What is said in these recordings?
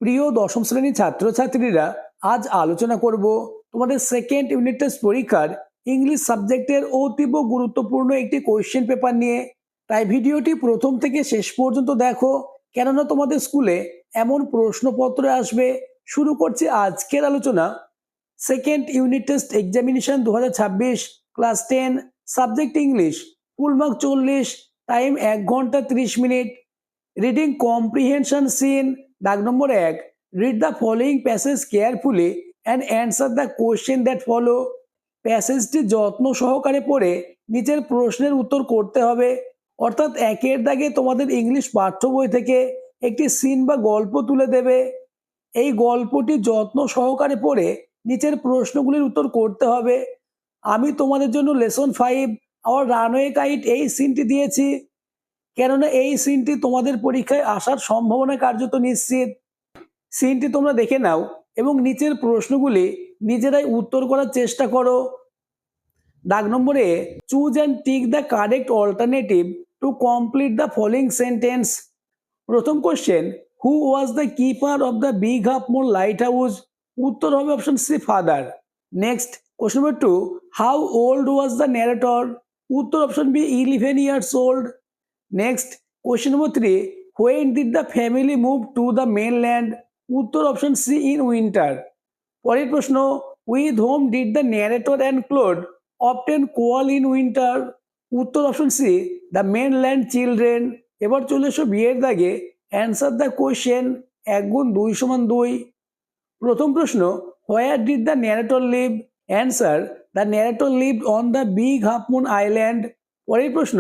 প্রিয় দশম শ্রেণীর ছাত্রছাত্রীরা, আজ আলোচনা করব তোমাদের সেকেন্ড ইউনিট টেস্ট পরীক্ষার ইংলিশ সাবজেক্টের অতীব গুরুত্বপূর্ণ একটি কোয়েশ্চেন পেপার নিয়ে। তাই ভিডিওটি প্রথম থেকে শেষ পর্যন্ত দেখো, কেননা তোমাদের স্কুলে এমন প্রশ্নপত্র আসবে। শুরু করছি আজকের আলোচনা। Second unit test examination 2026, class 10, subject English, full mark 40, time 1 ঘন্টা 30 মিনিট। Reading comprehension seen. দাগ number 1, read the following passage carefully and answer the question that follow. প্যাসেজটি যত্ন সহকারে পড়ে নিচের প্রশ্নের উত্তর করতে হবে। অর্থাৎ একের দাগে তোমাদের ইংলিশ পাঠ্য বই থেকে একটি সিন বা গল্প তুলে দেবে। এই গল্পটি যত্ন সহকারে পড়ে নিচের প্রশ্নগুলির উত্তর করতে হবে। আমি তোমাদের জন্য লেসন 5 আওয়ার রানওয়ে কাইট এই সিনটি দিয়েছি, কেননা এই সিনটি তোমাদের পরীক্ষায় আসার সম্ভাবনা কার্যত নিশ্চিত। সিনটি তোমরা দেখে নাও এবং নিচের প্রশ্নগুলি নিজেরাই উত্তর করার চেষ্টা করো। দাগ নম্বরে, choose and tick the correct alternative to complete the following sentence. প্রথম question, who was the keeper of the big half moon lighthouse? উত্তর হবে option C, father. Next, question number 2, how old was the narrator? উত্তর option B, 11 years old. Next, question number 3, when did the family move to the mainland? উত্তর option C, in winter. পরের প্রশ্ন, with whom did the narrator and Claude often quarrel in winter? উত্তর option C, the mainland children. এবার চলে এসো বিয়ের দাগে, answer the question. 1 গুণ 2 সমান 2। প্রথম প্রশ্ন, where did the narrator live? Answer, the narrator lived on the big half moon island. পরের প্রশ্ন,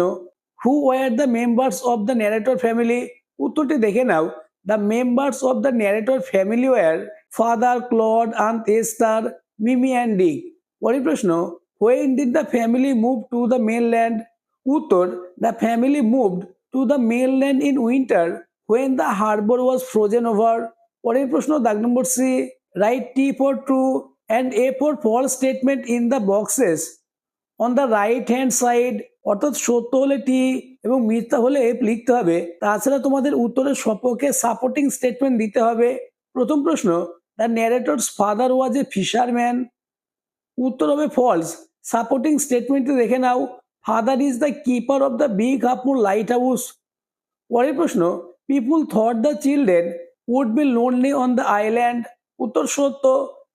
who were the members of the narrator family? উত্তরটি দেখে নাও। The members of the narrator family were father, Claude, aunt Esther, Mimi and Dick. পরের প্রশ্ন, when did the family move to the mainland? উত্তর, the family moved to the mainland in winter when the harbor was frozen over. পরের প্রশ্ন, দাগ number C, write T for true and A for false statement in the boxes on the right hand side. অর্থাৎ সত্য হলে টি এবং মিথ্যা হলে F লিখতে হবে। তাছাড়া তোমাদের উত্তরের সপক্ষে সাপোর্টিং স্টেটমেন্ট দিতে হবে। প্রথম প্রশ্ন, the narrator's father was a fisherman. উত্তর হবে ফলস। সাপোর্টিং স্টেটমেন্টটি দেখে নাও, father is the keeper of the big half moon lighthouse. পরের প্রশ্ন, people thought the children would be lonely on the island. উত্তর সত্য।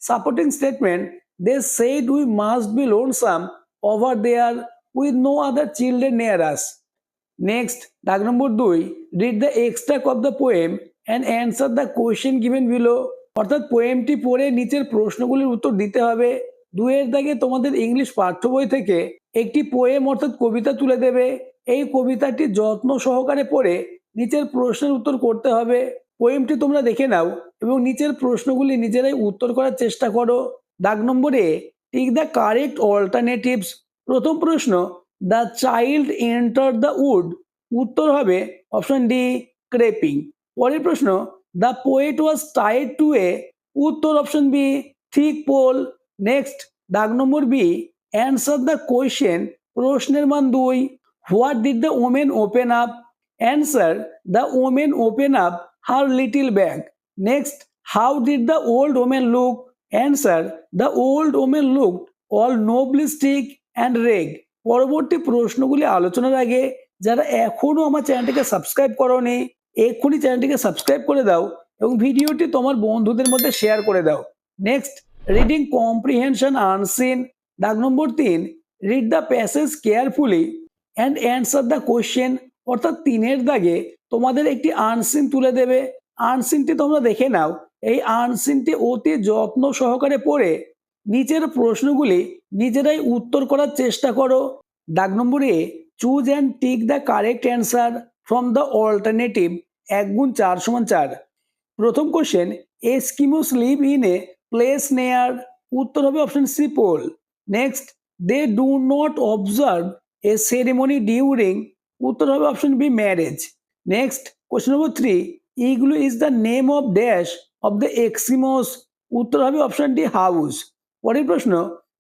Supporting statement, they said we must be lonesome over there with no other children near us. Next, দাগ নম্বর 2, read the extract of the poem and answer the question given below. অর্থাৎ পোয়েমটি পড়ে নিচের প্রশ্নগুলির উত্তর দিতে হবে। 2 এর দাগে তোমাদের ইংলিশ পাঠ্য বই থেকে একটি পোয়েম অর্থাৎ কবিতা তুলে দেবে। এই কবিতাটি যত্ন সহকারে পড়ে নিচের প্রশ্নের উত্তর করতে হবে। পোয়েমটি তোমরা দেখে নাও এবং নিচের প্রশ্নগুলি নিজেরাই উত্তর করার চেষ্টা করো। দাগ নম্বরে, টিক দ্য কারেক্ট অল্টারনেটিভস। প্রথম প্রশ্ন, the child enter the wood. উত্তর হবে অপশন ডি, ক্রেপিং। পরের প্রশ্ন, the poet was tied to a. উত্তর option B, thick pole. Next, দাগ number B, answer the question. প্রশ্নের মান 2। What did the woman open up? Answer, the woman open up her little bag. Next, how did the old woman look? Answer, the old woman look all knobbly stick and rag. পরবর্তী প্রশ্নগুলি আলোচনার আগে যারা এখনো আমার চ্যানেলটিকে subscribe করোনি, এক্ষুনি চ্যানেলটিকে সাবস্ক্রাইব করে দাও এবং ভিডিওটি তোমার বন্ধুদের মধ্যে শেয়ার করে দাও। Next, reading comprehension unseen. দাগ নম্বর 3, read the passage carefully and answer the question. অর্থাৎ 3 এর দাগে তোমাদের একটি আনসিন তুলে দেবে। আনসিনটি তোমরা দেখে নাও। এই আনসিনটি অতি যত্ন সহকারে পড়ে নিচের প্রশ্নগুলি নিজেরাই উত্তর করার চেষ্টা করো। দাগ number A, choose and tick the correct answer from the alternative. 1 গুণ 4 সমান 4। প্রথম question, Eskimos live in a place near. উত্তর হবে option C, pole. Next, they do not observe a ceremony during. উত্তর হবে option B, marriage. Next, question number 3, igloo is the name of dash of the Eskimos. উত্তর হবে option D, house. পরের প্রশ্ন,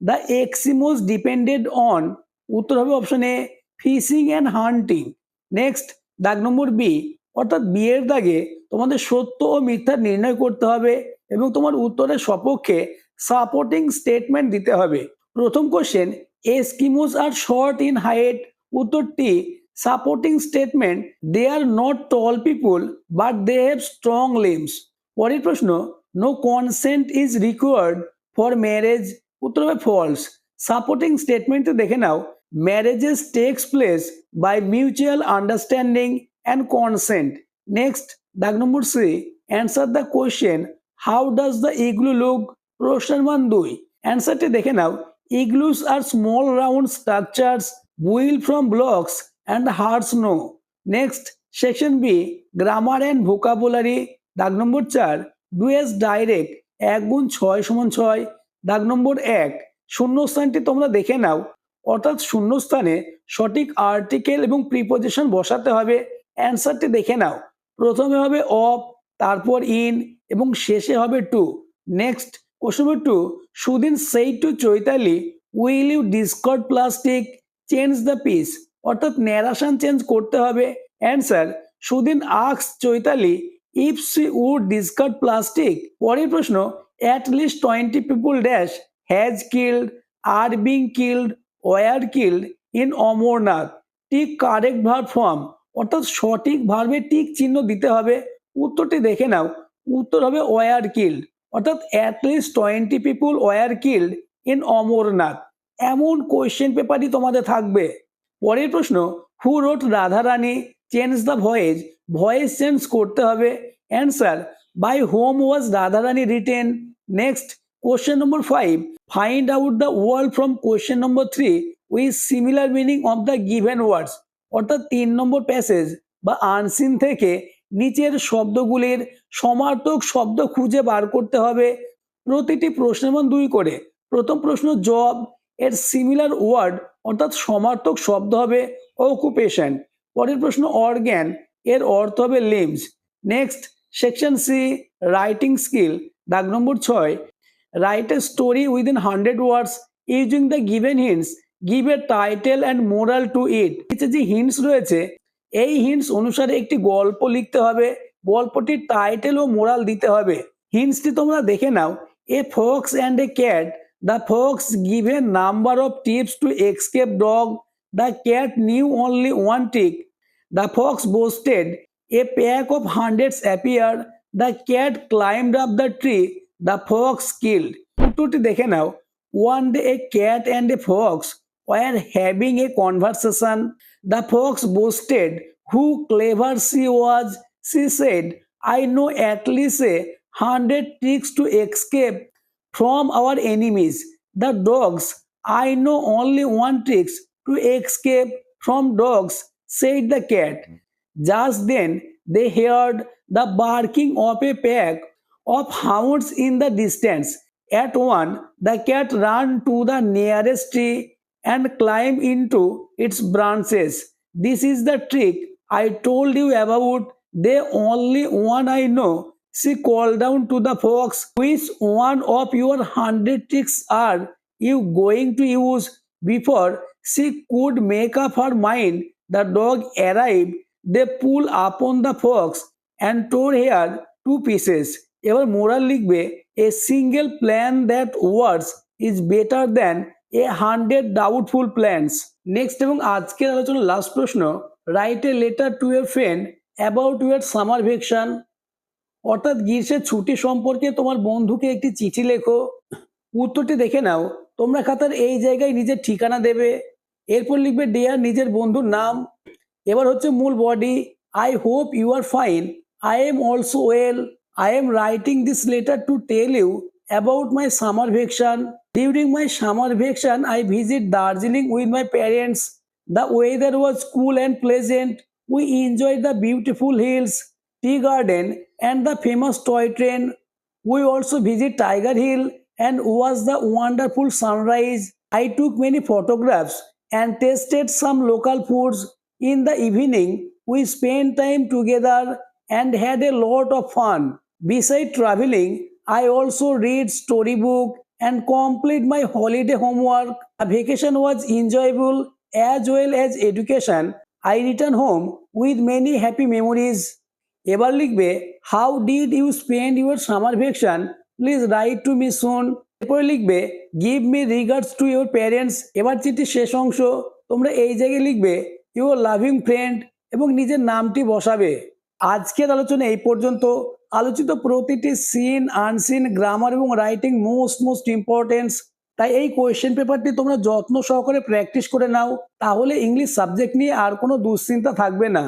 the এক্সিমোস depended on. উত্তর হবে option A, fishing and hunting. Next, দাগ number B, অর্থাৎ বিয়ের দাগে তোমাদের সত্য ও মিথ্যা নির্ণয় করতে হবে এবং তোমার উত্তরের সপক্ষে সাপোর্টিং স্টেটমেন্ট দিতে হবে। প্রথম question, Eskimos are short in height. উত্তরটি supporting statement, they are not tall people but they have strong limbs. পরের প্রশ্ন, no consent is required for marriage. উত্তর হবে ফলস। সাপোর্টিং স্টেটমেন্টে দেখে নাও, marriages takes place by mutual understanding and consent. Next, দাগ number C, answer the question, how does the igloo look. প্রশ্নের মান 2। অ্যান্সারটি দেখে নাও, igloos are small round structures built from blocks and hard snow. Next, section B, grammar and vocabulary. দাগ নম্বর 4, do as direct, 1 গুণ 6 সমান 6। দাগ নম্বর 1, শূন্যস্থানটি তোমরা দেখে নাও, অর্থাৎ শূন্যস্থানে সঠিক আর্টিকেল এবং প্রিপোজিশন বসাতে হবে। অ্যান্সারটি দেখে নাও, প্রথমে হবে অফ, তারপর ইন এবং শেষে হবে two. Next, question number 2, Sudin said to Chaitali, will you discard plastic, change the piece. অর্থাৎ ন্যারেশন চেঞ্জ করতে হবে। Answer, Sudin ask Chaitali if she would discard plastic. পরের প্রশ্ন, at least 20 people dash has killed, are being killed, were killed in Amarnath. Tick correct verb form, অর্থাৎ সঠিক ভার্বে tick চিহ্ন দিতে হবে। উত্তরটি দেখে নাও, উত্তর হবে ওয়ার কিল্ড, অর্থাৎ at least 20 people were killed in Amarnath. এমন কোয়েশ্চেন পেপারই তোমাদের থাকবে। পরের প্রশ্ন, who wrote Radharani, change the voice, voice change করতে হবে। Answer, by whom was Radharani written. Next, question number 5, find out the word from question number 3 with similar meaning of the given words. অর্থাৎ 3 নম্বর passage বা unseen থেকে নিচের শব্দগুলির সমার্থক শব্দ খুঁজে বার করতে হবে। প্রতিটি প্রশ্নের মান 2 করে। প্রথম প্রশ্ন, জব, এর সিমিলার ওয়ার্ড অর্থাৎ সমার্থক শব্দ হবে অকুপেশন। পরের প্রশ্ন, অর্গ্যান, এর অর্থ হবে limbs. Next, section C, writing skill. দাগ number 6, write a story within 100 words using the given hints, give a title and moral to it. নিচে যে হিন্টস রয়েছে এই হিন্টস অনুসারে একটি গল্প লিখতে হবে, গল্পটির টাইটেল ও মোরাল দিতে হবে। হিন্টসটি তোমরা দেখে নাও, a fox and a cat, the fox gave a number of tips to escape dog. The cat knew only one trick. The fox boasted. A pack of hundreds appeared. The cat climbed up the tree. The fox killed. উত্তরটি দেখে নাও, one day a cat and a fox were having a conversation. The fox boasted who clever she was. She said, I know at least 100 tricks to escape from our enemies. The dogs, I know only one trick to escape from dogs, said the cat. Just then they heard the barking of a pack of hounds in the distance. At once the cat ran to the nearest tree and climbed into its branches. This is the trick I told you about. The only one I know. She called down to the fox, which one of your 100 tricks are you going to use? Before she could make up her mind, the dog arrived. They pulled upon the fox and tore her to pieces. এবার moral লিখবে, a single plan that works is better than 100 doubtful plans. Next এবং আজকের আলোচনার last প্রশ্ন, write a letter to a friend about your summer vacation. অর্থাৎ গ্রীষ্মের ছুটি সম্পর্কে তোমার বন্ধুকে একটি চিঠি লেখো। উত্তরটি দেখে নাও, তোমরা খাতার এই জায়গায় নিজের ঠিকানা দেবে, এরপর লিখবে ডিয়ার নিজের বন্ধুর নাম। এবার হচ্ছে মূল body, I hope you are fine, I am also well, I am writing this letter to tell you about my summer vacation. During my summer vacation I visit Darjeeling with my parents. The weather was cool and pleasant. We enjoy the beautiful hills, tea garden and the famous toy train. We also visit Tiger Hill and watched the wonderful sunrise. I took many photographs and tasted some local foods. In the evening, we spent time together and had a lot of fun. Besides traveling, I also read storybook and complete my holiday homework. The vacation was enjoyable as well as education. I returned home with many happy memories. এবার লিখবে how did you spend your summer vacation, please write to me soon. এরপরে লিখবে give me regards to your parents. এবার চিঠির শেষ অংশ তোমরা এই জায়গায় লিখবে ইউর লাভিং ফ্রেন্ড এবং নিজের নামটি বসাবে। আজকের আলোচনা এই পর্যন্ত। আলোচিত প্রতিটি সিন, আনসিন, গ্রামার এবং রাইটিং মোস্ট ইম্পর্টেন্স। তাই এই কোয়েশ্চেন পেপারটি তোমরা যত্ন সহকারে প্র্যাকটিস করে নাও, তাহলে ইংলিশ সাবজেক্ট নিয়ে আর কোনো দুশ্চিন্তা থাকবে না।